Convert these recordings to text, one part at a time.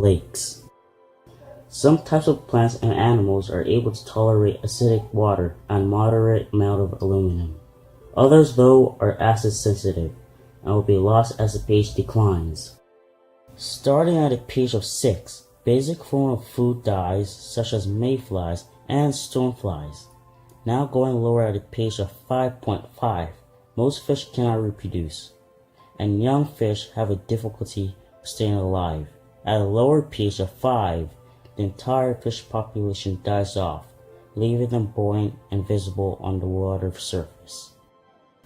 Lakes. Some types of plants and animals are able to tolerate acidic water and moderate amount of aluminum. Others, though, are acid sensitive and will be lost as the pH declines. Starting at a pH of 6, basic form of food dies such as mayflies and stoneflies. Now going lower at a pH of 5.5, most fish cannot reproduce, and young fish have a difficulty staying alive. At a lower pH of 5, the entire fish population dies off, leaving them buoyant and visible on the water surface.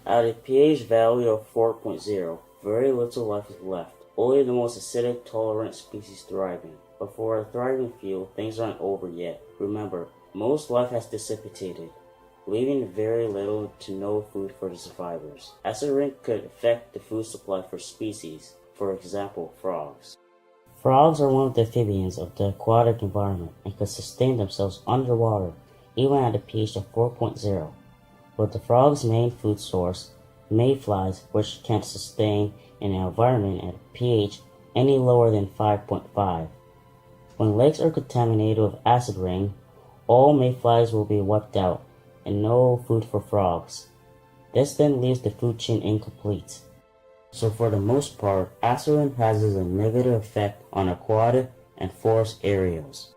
At a pH value of 4.0, very little life is left, only the most acidic tolerant species thriving. But for a thriving field, things aren't over yet. Remember, most life has dissipated, leaving very little to no food for the survivors. Acid rain could affect the food supply for species, for example, frogs. Frogs are one of the amphibians of the aquatic environment and can sustain themselves underwater, even at a pH of 4.0. But the frog's main food source, mayflies, which can't sustain in an environment at a pH any lower than 5.5. When lakes are contaminated with acid rain, all mayflies will be wiped out, and no food for frogs. This then leaves the food chain incomplete. So for the most part, acid rain has a negative effect on aquatic and forest areas.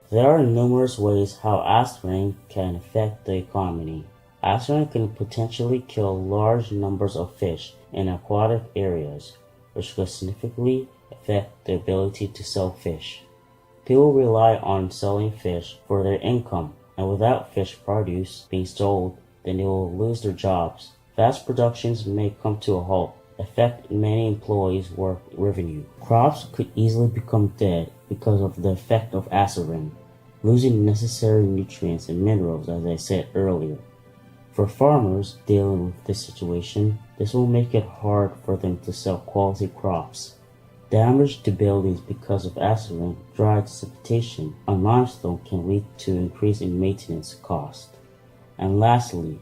There are numerous ways how acid rain can affect the economy. Acid rain can potentially kill large numbers of fish in aquatic areas, which could significantly affect the ability to sell fish. People rely on selling fish for their income, and without fish produce being sold, then they will lose their jobs. Vast productions may come to a halt, affect many employees' work revenue. Crops could easily become dead because of the effect of acid rain, losing necessary nutrients and minerals, as I said earlier. For farmers dealing with this situation, this will make it hard for them to sell quality crops. Damage to buildings because of acid rain, dry precipitation on limestone can lead to increase in maintenance cost. And lastly,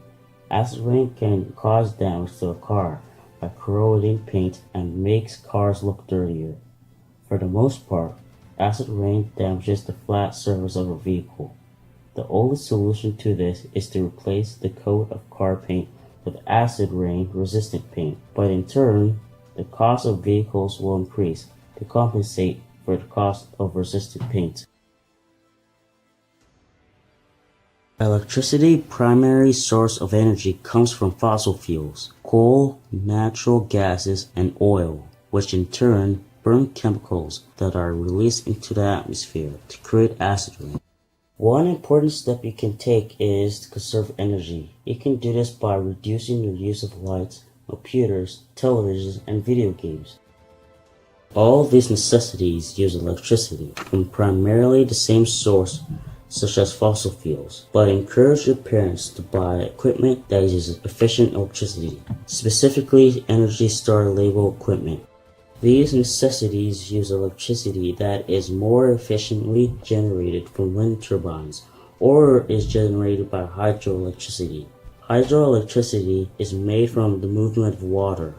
acid rain can cause damage to a car by corroding paint and makes cars look dirtier. For the most part, acid rain damages the flat surface of a vehicle. The only solution to this is to replace the coat of car paint with acid rain resistant paint, but in turn, the cost of vehicles will increase to compensate for the cost of resistant paint. Electricity primary source of energy comes from fossil fuels, coal, natural gases, and oil, which in turn burn chemicals that are released into the atmosphere to create acid rain. One important step you can take is to conserve energy. You can do this by reducing your use of lights, computers, televisions, and video games. All these necessities use electricity from primarily the same source, such as fossil fuels, but encourage your parents to buy equipment that uses efficient electricity, specifically Energy Star label equipment. These necessities use electricity that is more efficiently generated from wind turbines or is generated by hydroelectricity. Hydroelectricity is made from the movement of water.